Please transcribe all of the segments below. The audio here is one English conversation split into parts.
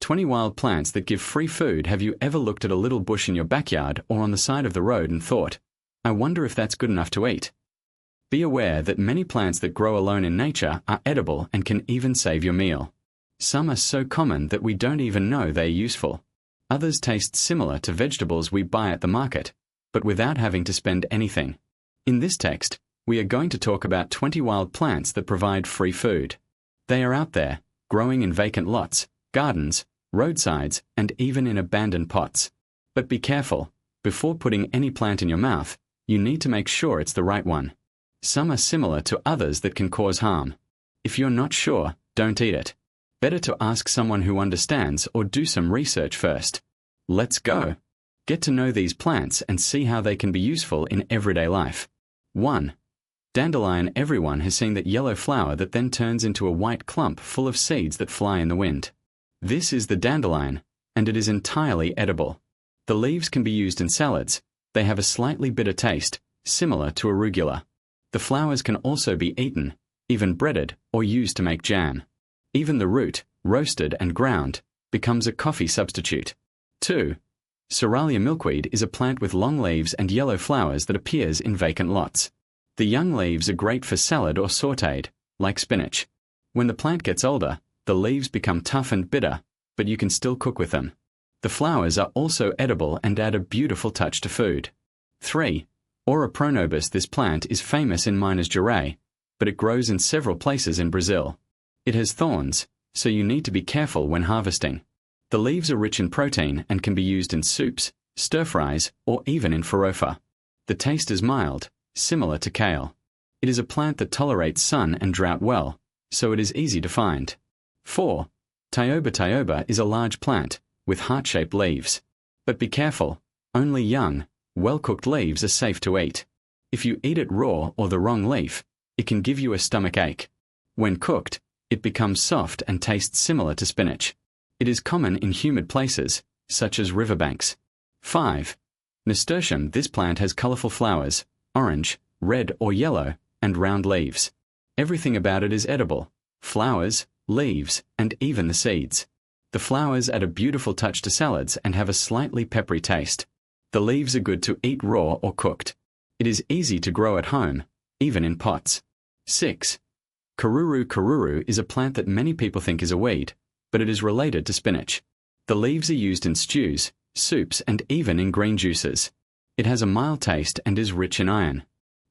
20 wild plants that give free food. Have you ever looked at a little bush in your backyard or on the side of the road and thought, I wonder if that's good enough to eat? Be aware that many plants that grow alone in nature are edible and can even save your meal. Some are so common that we don't even know they are useful. Others taste similar to vegetables we buy at the market, but without having to spend anything. In this text, we are going to talk about 20 wild plants that provide free food. They are out there, growing in vacant lots, gardens, roadsides, and even in abandoned pots. But be careful. Before putting any plant in your mouth, you need to make sure it's the right one. Some are similar to others that can cause harm. If you're not sure, don't eat it. Better to ask someone who understands or do some research first. Let's go. Get to know these plants and see how they can be useful in everyday life. 1. Dandelion. Everyone has seen that yellow flower that then turns into a white clump full of seeds that fly in the wind. This is the dandelion, and it is entirely edible. The leaves can be used in salads. They have a slightly bitter taste, similar to arugula. The flowers can also be eaten, even breaded, or used to make jam. Even the root, roasted and ground, becomes a coffee substitute. 2. Soralia milkweed is a plant with long leaves and yellow flowers that appears in vacant lots. The young leaves are great for salad or sautéed, like spinach. When the plant gets older, the leaves become tough and bitter, but you can still cook with them. The flowers are also edible and add a beautiful touch to food. 3. Ora pronobis. This plant is famous in Minas Gerais, but it grows in several places in Brazil. It has thorns, so you need to be careful when harvesting. The leaves are rich in protein and can be used in soups, stir-fries, or even in farofa. The taste is mild, similar to kale. It is a plant that tolerates sun and drought well, so it is easy to find. 4. Tioba. Tioba is a large plant with heart-shaped leaves. But be careful, only young, well-cooked leaves are safe to eat. If you eat it raw or the wrong leaf, it can give you a stomach ache. When cooked, it becomes soft and tastes similar to spinach. It is common in humid places, such as riverbanks. 5. Nasturtium. This plant has colorful flowers, orange, red or yellow, and round leaves. Everything about it is edible: flowers, leaves, and even the seeds. The flowers add a beautiful touch to salads and have a slightly peppery taste. The leaves are good to eat raw or cooked. It is easy to grow at home, even in pots. 6. Karuru. Karuru is a plant that many people think is a weed, but it is related to spinach. The leaves are used in stews, soups, and even in green juices. It has a mild taste and is rich in iron.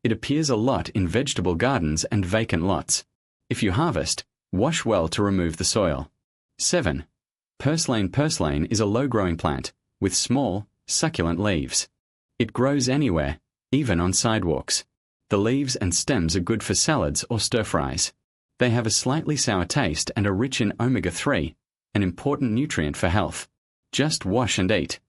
It appears a lot in vegetable gardens and vacant lots. If you harvest, wash well to remove the soil. 7. Purslane. Purslane is a low-growing plant with small, succulent leaves. It grows anywhere, even on sidewalks. The leaves and stems are good for salads or stir-fries. They have a slightly sour taste and are rich in omega-3, an important nutrient for health. Just wash and eat.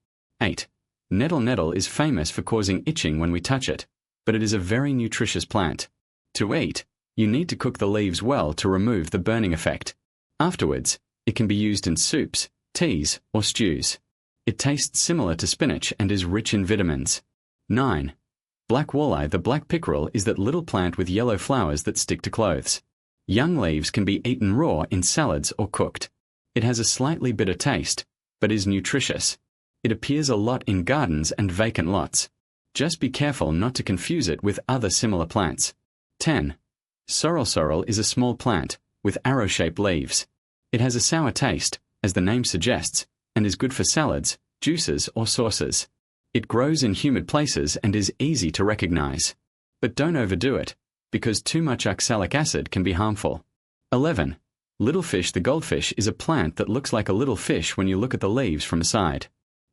8. Nettle. Nettle is famous for causing itching when we touch it, but it is a very nutritious plant. To eat, you need to cook the leaves well to remove the burning effect. Afterwards, it can be used in soups, teas, or stews. It tastes similar to spinach and is rich in vitamins. 9. Black walleye. The black pickerel is that little plant with yellow flowers that stick to clothes. Young leaves can be eaten raw in salads or cooked. It has a slightly bitter taste, but is nutritious. It appears a lot in gardens and vacant lots. Just be careful not to confuse it with other similar plants. 10. Sorrel. Sorrel is a small plant with arrow-shaped leaves. It has a sour taste, as the name suggests, and is good for salads, juices, or sauces. It grows in humid places and is easy to recognize. But don't overdo it, because too much oxalic acid can be harmful. 11. Little fish. The goldfish is a plant that looks like a little fish when you look at the leaves from the side.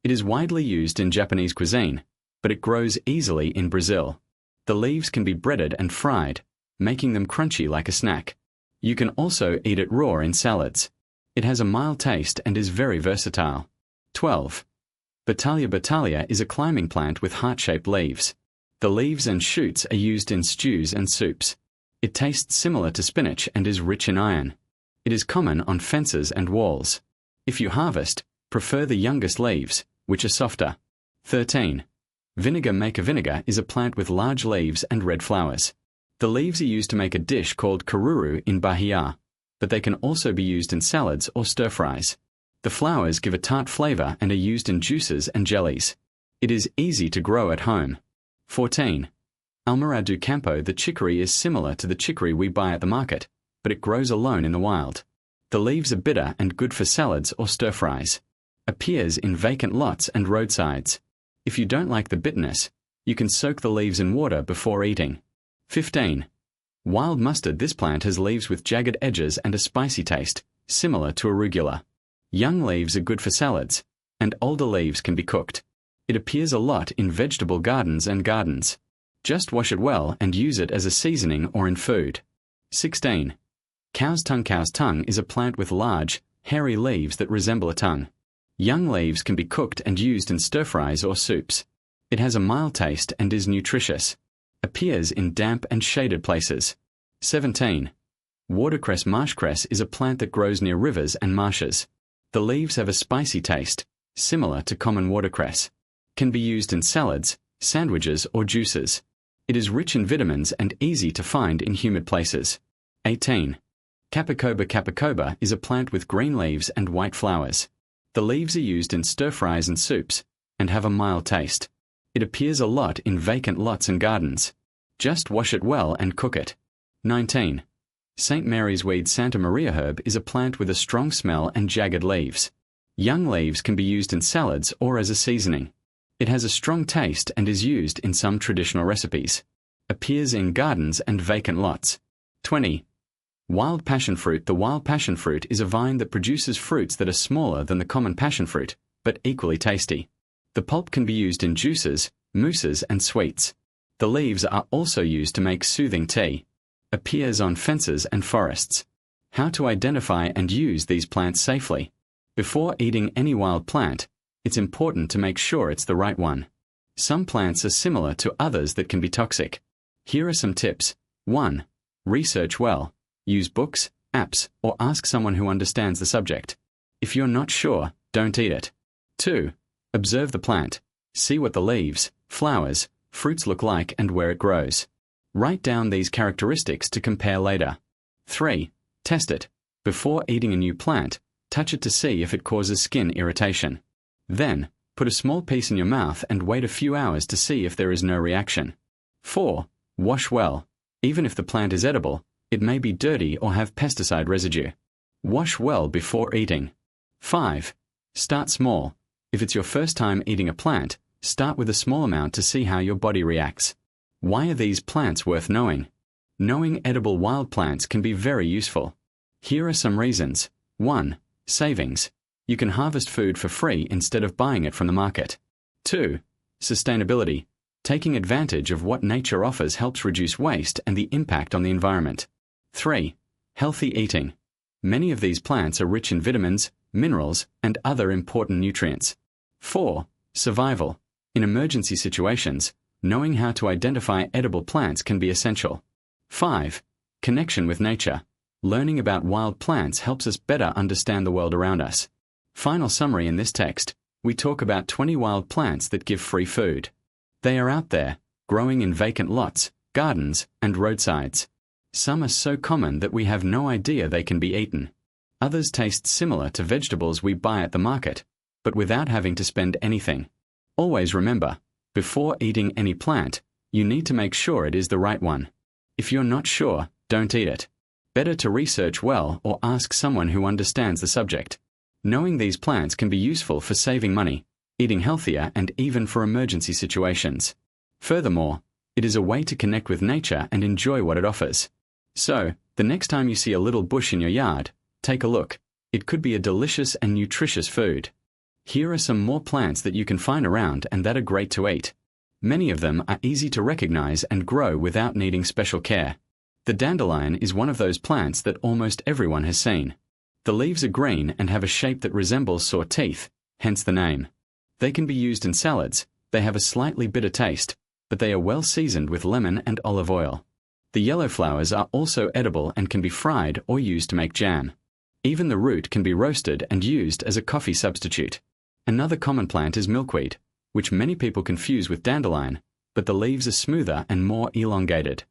It is widely used in Japanese cuisine, but it grows easily in Brazil. The leaves can be breaded and fried, making them crunchy like a snack. You can also eat it raw in salads. It has a mild taste and is very versatile. 12. Batalia. Batalia is a climbing plant with heart-shaped leaves. The leaves and shoots are used in stews and soups. It tastes similar to spinach and is rich in iron. It is common on fences and walls. If you harvest, prefer the youngest leaves, which are softer. 13. Vinegar. Maca. Vinegar is a plant with large leaves and red flowers. The leaves are used to make a dish called caruru in Bahia, but they can also be used in salads or stir-fries. The flowers give a tart flavor and are used in juices and jellies. It is easy to grow at home. 14. Almira do Campo. The chicory is similar to the chicory we buy at the market, but it grows alone in the wild. The leaves are bitter and good for salads or stir-fries. Appears in vacant lots and roadsides. If you don't like the bitterness, you can soak the leaves in water before eating. 15. Wild mustard. This plant has leaves with jagged edges and a spicy taste, similar to arugula. Young leaves are good for salads, and older leaves can be cooked. It appears a lot in vegetable gardens and gardens. Just wash it well and use it as a seasoning or in food. 16. Cow's tongue. Cow's tongue is a plant with large, hairy leaves that resemble a tongue. Young leaves can be cooked and used in stir-fries or soups. It has a mild taste and is nutritious. Appears in damp and shaded places. 17. Watercress. Marshcress is a plant that grows near rivers and marshes. The leaves have a spicy taste, similar to common watercress. Can be used in salads, sandwiches, or juices. It is rich in vitamins and easy to find in humid places. 18. Capicoba. Capicoba is a plant with green leaves and white flowers. The leaves are used in stir-fries and soups, and have a mild taste. It appears a lot in vacant lots and gardens. Just wash it well and cook it. 19. St. Mary's weed. Santa Maria herb is a plant with a strong smell and jagged leaves. Young leaves can be used in salads or as a seasoning. It has a strong taste and is used in some traditional recipes. Appears in gardens and vacant lots. 20. Wild passion fruit. The wild passion fruit is a vine that produces fruits that are smaller than the common passion fruit, but equally tasty. The pulp can be used in juices, mousses, and sweets. The leaves are also used to make soothing tea. Appears on fences and forests. How to identify and use these plants safely. Before eating any wild plant, it's important to make sure it's the right one. Some plants are similar to others that can be toxic. Here are some tips. 1. Research well. Use books, apps, or ask someone who understands the subject. If you're not sure, don't eat it. 2. Observe the plant. See what the leaves, flowers, fruits look like and where it grows. Write down these characteristics to compare later. 3. Test it. Before eating a new plant, touch it to see if it causes skin irritation. Then, put a small piece in your mouth and wait a few hours to see if there is no reaction. 4. Wash well. Even if the plant is edible, it may be dirty or have pesticide residue. Wash well before eating. 5. Start small. If it's your first time eating a plant, start with a small amount to see how your body reacts. Why are these plants worth knowing? Knowing edible wild plants can be very useful. Here are some reasons. 1. Savings. You can harvest food for free instead of buying it from the market. 2. Sustainability. Taking advantage of what nature offers helps reduce waste and the impact on the environment. 3. Healthy eating. Many of these plants are rich in vitamins, minerals, and other important nutrients. 4. Survival. In emergency situations, knowing how to identify edible plants can be essential. 5. Connection with nature. Learning about wild plants helps us better understand the world around us. Final summary. In this text, we talk about 20 wild plants that give free food. They are out there, growing in vacant lots, gardens, and roadsides. Some are so common that we have no idea they can be eaten. Others taste similar to vegetables we buy at the market, but without having to spend anything. Always remember, before eating any plant, you need to make sure it is the right one. If you're not sure, don't eat it. Better to research well or ask someone who understands the subject. Knowing these plants can be useful for saving money, eating healthier, and even for emergency situations. Furthermore, it is a way to connect with nature and enjoy what it offers. So, the next time you see a little bush in your yard, take a look. It could be a delicious and nutritious food. Here are some more plants that you can find around and that are great to eat. Many of them are easy to recognize and grow without needing special care. The dandelion is one of those plants that almost everyone has seen. The leaves are green and have a shape that resembles saw teeth, hence the name. They can be used in salads. They have a slightly bitter taste, but they are well seasoned with lemon and olive oil. The yellow flowers are also edible and can be fried or used to make jam. Even the root can be roasted and used as a coffee substitute. Another common plant is milkweed, which many people confuse with dandelion, but the leaves are smoother and more elongated.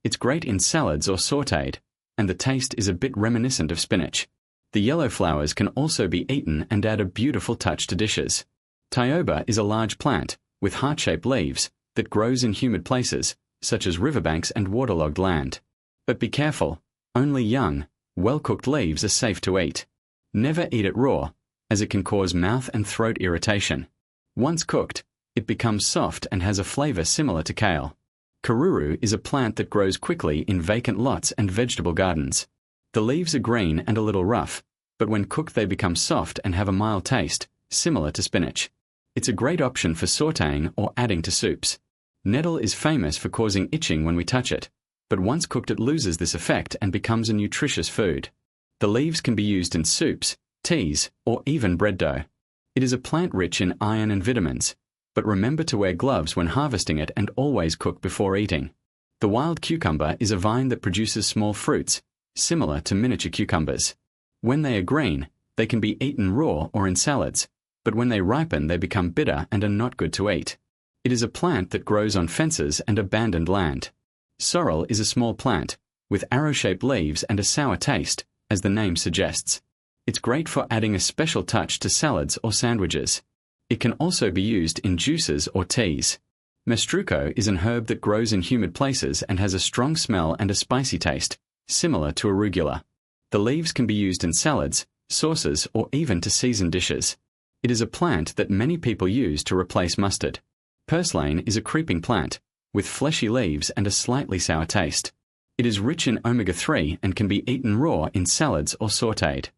It's great in salads or sautéed, and the taste is a bit reminiscent of spinach. The yellow flowers can also be eaten and add a beautiful touch to dishes. Tioba is a large plant with heart-shaped leaves that grows in humid places, such as riverbanks and waterlogged land. But be careful, only young, well-cooked leaves are safe to eat. Never eat it raw, as it can cause mouth and throat irritation. Once cooked, it becomes soft and has a flavor similar to kale. Karuru is a plant that grows quickly in vacant lots and vegetable gardens. The leaves are green and a little rough, but when cooked they become soft and have a mild taste, similar to spinach. It's a great option for sautéing or adding to soups. Nettle is famous for causing itching when we touch it, but once cooked it loses this effect and becomes a nutritious food. The leaves can be used in soups, teas, or even bread dough. It is a plant rich in iron and vitamins, but remember to wear gloves when harvesting it and always cook before eating. The wild cucumber is a vine that produces small fruits, similar to miniature cucumbers. When they are green, they can be eaten raw or in salads, but when they ripen they become bitter and are not good to eat. It is a plant that grows on fences and abandoned land. Sorrel is a small plant, with arrow-shaped leaves and a sour taste, as the name suggests. It's great for adding a special touch to salads or sandwiches. It can also be used in juices or teas. Mestruco is an herb that grows in humid places and has a strong smell and a spicy taste, similar to arugula. The leaves can be used in salads, sauces, or even to season dishes. It is a plant that many people use to replace mustard. Purslane is a creeping plant, with fleshy leaves and a slightly sour taste. It is rich in omega-3 and can be eaten raw in salads or sautéed.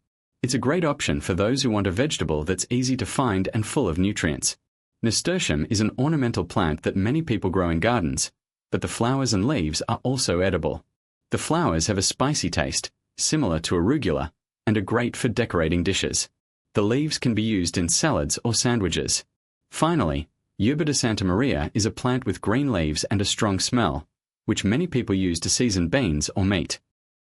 It's a great option for those who want a vegetable that's easy to find and full of nutrients. Nasturtium is an ornamental plant that many people grow in gardens, but the flowers and leaves are also edible. The flowers have a spicy taste, similar to arugula, and are great for decorating dishes. The leaves can be used in salads or sandwiches. Finally, Yerba de Santa Maria is a plant with green leaves and a strong smell, which many people use to season beans or meat.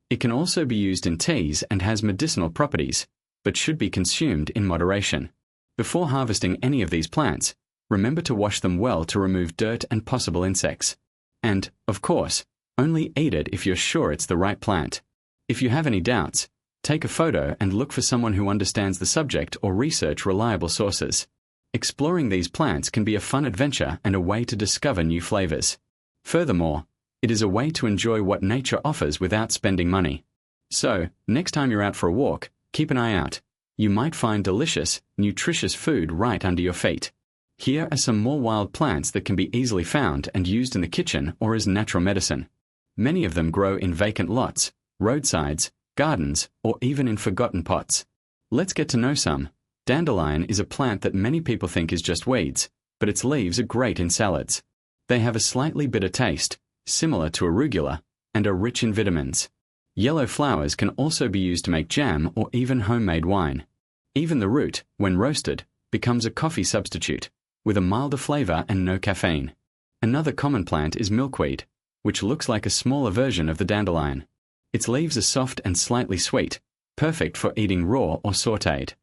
It can also be used in teas and has medicinal properties, but should be consumed in moderation. Before harvesting any of these plants, remember to wash them well to remove dirt and possible insects. And, of course, only eat it if you're sure it's the right plant. If you have any doubts, take a photo and look for someone who understands the subject or research reliable sources. Exploring these plants can be a fun adventure and a way to discover new flavors. Furthermore, it is a way to enjoy what nature offers without spending money. So, next time you're out for a walk, keep an eye out. You might find delicious, nutritious food right under your feet. Here are some more wild plants that can be easily found and used in the kitchen or as natural medicine. Many of them grow in vacant lots, roadsides, gardens, or even in forgotten pots. Let's get to know some. Dandelion is a plant that many people think is just weeds, but its leaves are great in salads. They have a slightly bitter taste, similar to arugula, and are rich in vitamins. Yellow flowers can also be used to make jam or even homemade wine. Even the root, when roasted, becomes a coffee substitute, with a milder flavor and no caffeine. Another common plant is milkweed, which looks like a smaller version of the dandelion. Its leaves are soft and slightly sweet, perfect for eating raw or sautéed.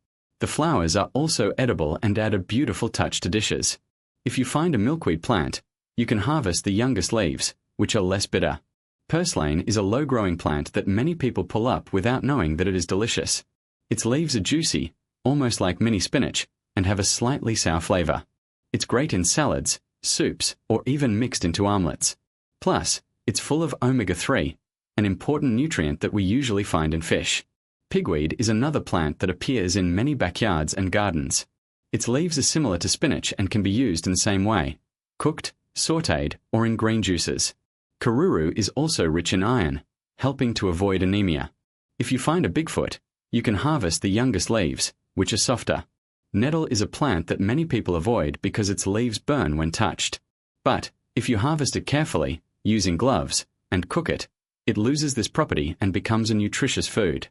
The flowers are also edible and add a beautiful touch to dishes. If you find a milkweed plant, you can harvest the youngest leaves, which are less bitter. Purslane is a low-growing plant that many people pull up without knowing that it is delicious. Its leaves are juicy, almost like mini spinach, and have a slightly sour flavor. It's great in salads, soups, or even mixed into omelets. Plus, it's full of omega-3, an important nutrient that we usually find in fish. Pigweed is another plant that appears in many backyards and gardens. Its leaves are similar to spinach and can be used in the same way, cooked, sautéed, or in green juices. Karuru is also rich in iron, helping to avoid anemia. If you find a Bigfoot, you can harvest the youngest leaves, which are softer. Nettle is a plant that many people avoid because its leaves burn when touched. But, if you harvest it carefully, using gloves, and cook it, it loses this property and becomes a nutritious food.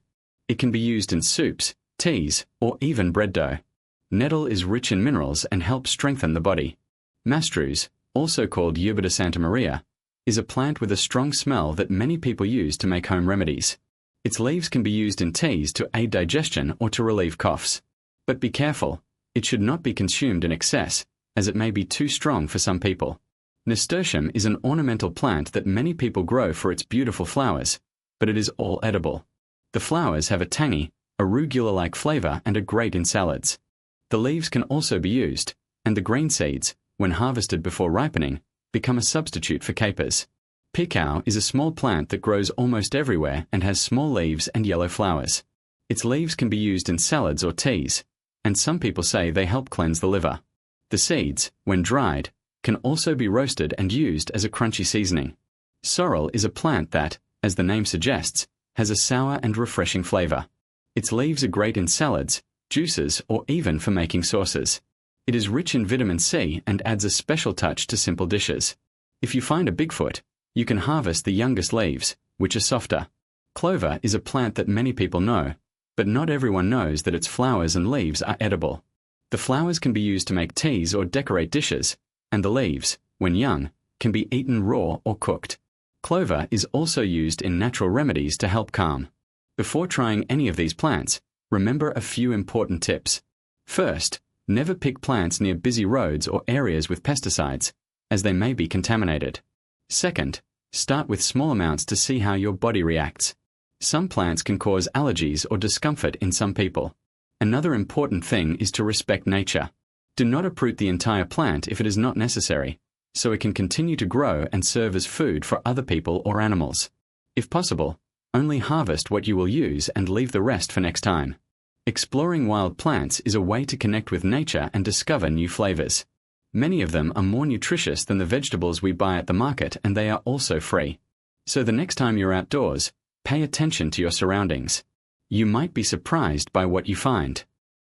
It can be used in soups, teas, or even bread dough. Nettle is rich in minerals and helps strengthen the body. Mastruz, also called Yerba de Santa Maria, is a plant with a strong smell that many people use to make home remedies. Its leaves can be used in teas to aid digestion or to relieve coughs. But be careful, it should not be consumed in excess, as it may be too strong for some people. Nasturtium is an ornamental plant that many people grow for its beautiful flowers, but it is all edible. The flowers have a tangy, arugula-like flavor, and are great in salads. The leaves can also be used, and the green seeds, when harvested before ripening, become a substitute for capers. Picao is a small plant that grows almost everywhere and has small leaves and yellow flowers. Its leaves can be used in salads or teas, and some people say they help cleanse the liver. The seeds, when dried, can also be roasted and used as a crunchy seasoning. Sorrel is a plant that, as the name suggests, has a sour and refreshing flavor. Its leaves are great in salads, juices, or even for making sauces. It is rich in vitamin C and adds a special touch to simple dishes. If you find a Bigfoot, you can harvest the youngest leaves, which are softer. Clover is a plant that many people know, but not everyone knows that its flowers and leaves are edible. The flowers can be used to make teas or decorate dishes, and the leaves, when young, can be eaten raw or cooked. Clover is also used in natural remedies to help calm. Before trying any of these plants, remember a few important tips. First, never pick plants near busy roads or areas with pesticides, as they may be contaminated. Second, start with small amounts to see how your body reacts. Some plants can cause allergies or discomfort in some people. Another important thing is to respect nature. Do not uproot the entire plant if it is not necessary, so it can continue to grow and serve as food for other people or animals. If possible, only harvest what you will use and leave the rest for next time. Exploring wild plants is a way to connect with nature and discover new flavors. Many of them are more nutritious than the vegetables we buy at the market, and they are also free. So the next time you're outdoors, pay attention to your surroundings. You might be surprised by what you find.